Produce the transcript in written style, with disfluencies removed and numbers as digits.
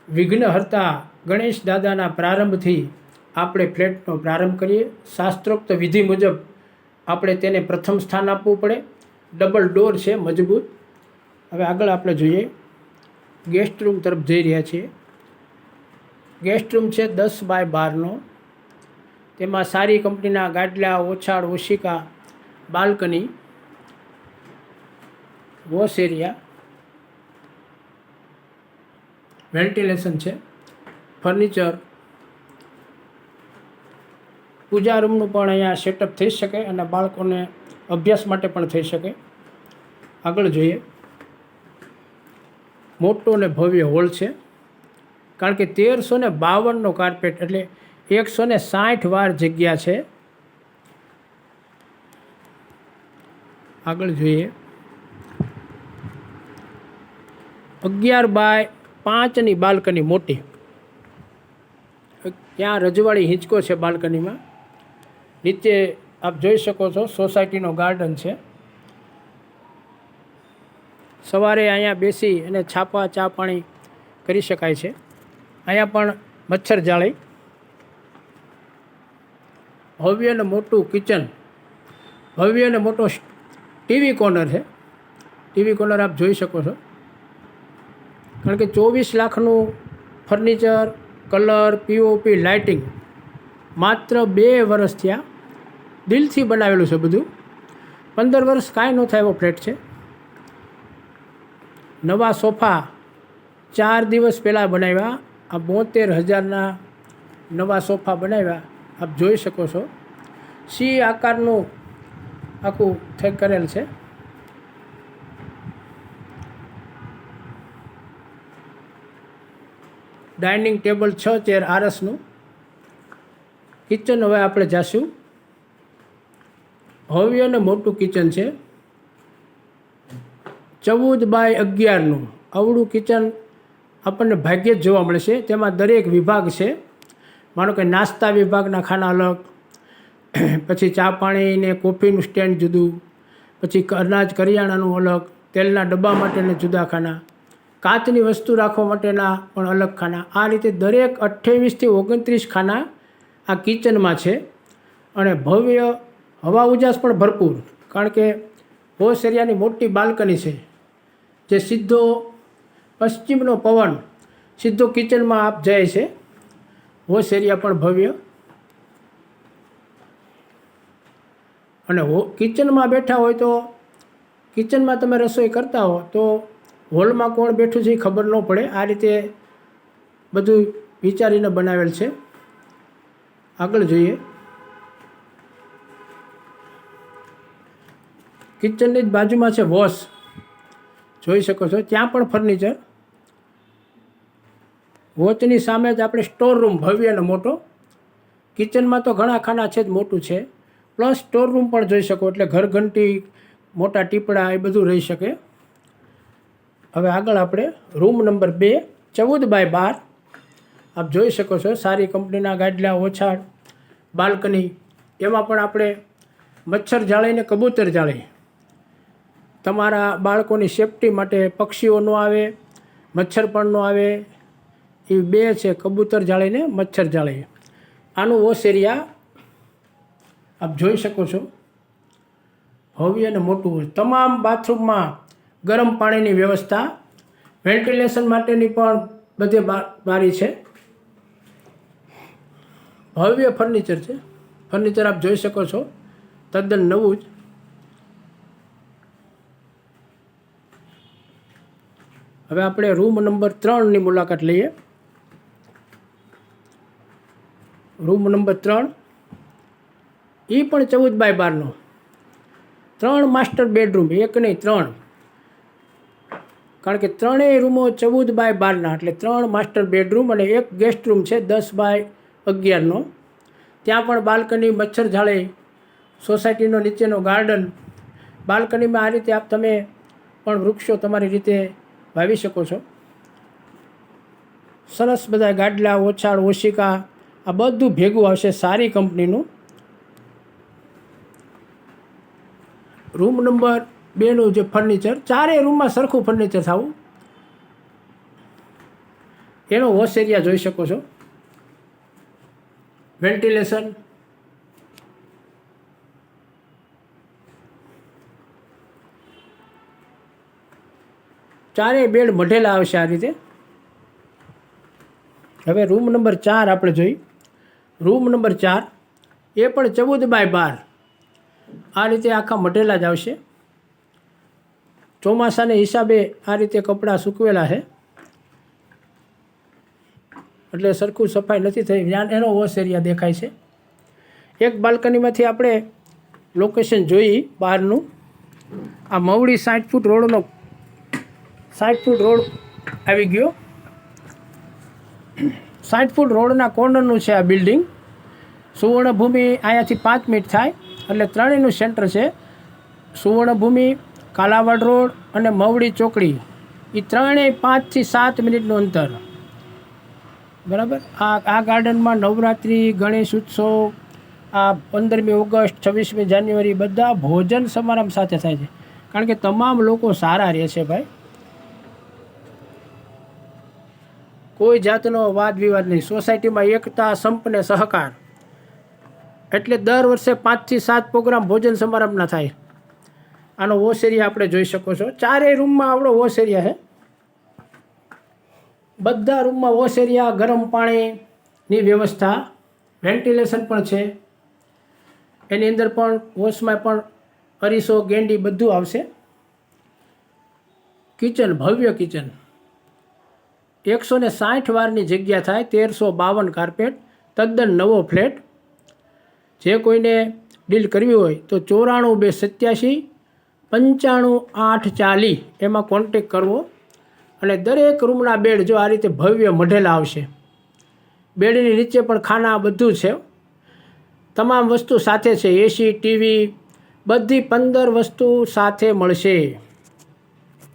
વિઘ્નહર્તા ગણેશ દાદાના પ્રારંભથી આપણે ફ્લેટનો પ્રારંભ કરીએ. શાસ્ત્રોક્ત વિધિ મુજબ આપણે તેને પ્રથમ સ્થાન આપવું પડે. ડબલ ડોર છે, મજબૂત. હવે આગળ આપણે જોઈએ, ગેસ્ટ રૂમ તરફ જઈ રહ્યા છીએ. ગેસ્ટ રૂમ છે 10x12નો. તેમાં સારી કંપનીના ગાદલા, ઓછાળ, ઓશિકા, બાલ્કની, વોશ એરિયા, વેન્ટિલેશન છે, ફર્નિચર, પૂજા રૂમનું પણ અહીંયા સેટઅપ થઈ શકે અને બાળકોને અભ્યાસ માટે પણ થઈ શકે. આગળ જોઈએ, મોટો અને ભવ્ય હોલ છે. કારણ કે 1352નો કાર્પેટ એટલે 160 વાર જગ્યા છે. આગળ જોઈએ, 11x5ની બાલ્કની મોટી. ત્યાં રજવાડી હિંચકો છે બાલ્કનીમાં. નીચે આપ જોઈ શકો છો સોસાયટીનો ગાર્ડન છે. સવારે અહીંયા બેસી અને છાપા ચા પાણી કરી શકાય છે. અહીંયા પણ મચ્છર જાળી. ભવ્ય અને મોટું કિચન, ભવ્ય અને મોટો ટીવી કોર્નર છે. ટીવી કોર્નર આપ જોઈ શકો છો. કારણ કે 24 લાખનું ફર્નિચર, કલર, પીઓપી, લાઇટિંગ માત્ર 2 વર્ષ થયા. દિલથી બનાવેલું છે બધું. 15 વર્ષ કાંઈ ન થાય એવો ફ્લેટ છે. નવા સોફા 4 દિવસ પહેલાં બનાવ્યા. આ 72,000ના નવા સોફા બનાવ્યા. આપ જોઈ શકો છો. સી આકારનું આખું થઈ કરેલ છે. ડાઇનિંગ ટેબલ 6 ચેર આરસનું. કિચન હવે આપણે જાશું. ભવ્ય અને મોટું કિચન છે. 14x11નું અવળું કિચન આપણને ભાગ્યે જ જોવા મળશે. તેમાં દરેક વિભાગ છે. માનો કે નાસ્તા વિભાગના ખાના અલગ, પછી ચા પાણી ને કોફીનું સ્ટેન્ડ જુદું, પછી અનાજ કરિયાણાનું અલગ, તેલના ડબ્બા માટેના જુદા ખાના, કાચની વસ્તુ રાખવા માટેના પણ અલગ ખાના. આ રીતે દરેક 28 થી 29 ખાના આ કિચનમાં છે. અને ભવ્ય હવા ઉજાસ પણ ભરપૂર. કારણ કે વોશ એરિયાની મોટી બાલ્કની છે, જે સીધો પશ્ચિમનો પવન સીધો કિચનમાં આપ જાય છે. વોશ એરિયા પણ ભવ્ય. અને કિચનમાં બેઠા હોય તો, કિચનમાં તમે રસોઈ કરતા હો તો હોલમાં કોણ બેઠું છે એ ખબર ન પડે. આ રીતે બધું વિચારીને બનાવેલ છે. આગળ જોઈએ, કિચનની જ બાજુમાં છે વોશ. જોઈ શકો છો ત્યાં પણ ફર્નિચર. વોચની સામે જ આપણે સ્ટોર રૂમ ભવ્ય અને મોટો. કિચનમાં તો ઘણા ખાના છે જ, મોટું છે. પ્લસ સ્ટોર રૂમ પણ જોઈ શકો. એટલે ઘરઘંટી, મોટા ટીપડા એ બધું રહી શકે. હવે આગળ આપણે રૂમ નંબર 2, 14x12. આપ જોઈ શકો છો સારી કંપનીના ગાદલા, ઓછાળ, બાલ્કની. એમાં પણ આપણે મચ્છર જાળી ને કબૂતર જાળી, તમારા બાળકોની સેફટી માટે, પક્ષીઓ ન આવે, મચ્છર પણ ન આવે, એ 2 છે, કબૂતર જાળી ને મચ્છર જાળી. આનું વોશ એરિયા આપ જોઈ શકો છો. ભવ્ય અને મોટું હોય. તમામ બાથરૂમમાં ગરમ પાણીની વ્યવસ્થા, વેન્ટિલેશન માટેની પણ બધે બારી છે. ભવ્ય ફર્નિચર છે. ફર્નિચર આપ જોઈ શકો છો, તદ્દન નવું જ. હવે આપણે રૂમ નંબર 3ની મુલાકાત લઈએ. રૂમ નંબર 3 એ પણ 14x12નો. 3 માસ્ટર બેડરૂમ, 1 નહીં 3. કારણ કે 3 રૂમો 14x12ના, એટલે 3 માસ્ટર બેડરૂમ અને 1 ગેસ્ટ રૂમ છે 10x11નો. ત્યાં પણ બાલ્કની, મચ્છર જાળી, સોસાયટીનો નીચેનો ગાર્ડન. બાલ્કનીમાં આ રીતે આપ તમે પણ વૃક્ષો તમારી રીતે વાવી શકો છો. સરસ બધા ગાદલા, ઓછાળ, ઓશિકા આ બધું ભેગું આવશે, સારી કંપનીનું. રૂમ નંબર 2નું જે ફર્નિચર, 4 રૂમમાં સરખું ફર્નિચર થવું. એનો વોશ એરિયા જોઈ શકો છો. વેન્ટિલેશન, ચારેય બેડ મઢેલા આવશે આ રીતે. હવે રૂમ નંબર 4 આપણે જોઈ. રૂમ નંબર 4 એ પણ 14x12 આ રીતે આખા મઢેલા જ આવશે. ચોમાસાને હિસાબે આ રીતે કપડાં સૂકવેલા છે એટલે સરખું સફાઈ નથી થઈ. એનો વોશ એરિયા દેખાય છે. એક બાલ્કનીમાંથી આપણે લોકેશન જોઈ બહારનું. આ મવડી 60 ફૂટ રોડનો 60 ફૂટ રોડ આવી ગયો. 60 ફૂટ રોડના કોર્નરનું છે આ બિલ્ડિંગ. સુવર્ણભૂમિ અહીંયાથી 5 મિનિટ થાય એટલે ત્રણેયનું સેન્ટર છે. સુવર્ણભૂમિ, કાલાવાડ રોડ અને મવડી ચોકડી એ ત્રણેય 5 થી 7 મિનિટનું અંતર. બરાબર. આ ગાર્ડનમાં નવરાત્રિ, ગણેશ ઉત્સવ, આ 15મી ઓગસ્ટ, 26મી જાન્યુઆરી બધા ભોજન સમારંભ સાથે થાય છે. કારણ કે તમામ લોકો સારા રહે છે ભાઈ. કોઈ જાતનો વાદ વિવાદ નહીં. સોસાયટીમાં એકતા, સંપ ને સહકાર. એટલે દર વર્ષે 5 થી 7 પ્રોગ્રામ ભોજન સમારંભના થાય. આનો વોશ એરિયા આપણે જોઈ શકો છો. ચારેય રૂમમાં આપણો વોશ એરિયા છે. બધા રૂમમાં વોશ એરિયા, ગરમ પાણીની વ્યવસ્થા, વેન્ટિલેશન પણ છે. એની અંદર પણ વોશમાં પણ અરીસો, ગેંડી બધું આવશે. કિચન, ભવ્ય કિચન. 160 વારની જગ્યા થાય. 1352 કાર્પેટ. તદ્દન નવો ફ્લેટ. જે કોઈને ડીલ કરવી હોય તો 94 287 95 840 એમાં કોન્ટેક કરવો. અને દરેક રૂમના બેડ જો આ રીતે ભવ્ય મઢેલા આવશે. બેડની નીચે પણ ખાના બધું છે. તમામ વસ્તુ સાથે છે. એસી, ટીવી બધી 15 વસ્તુ સાથે મળશે.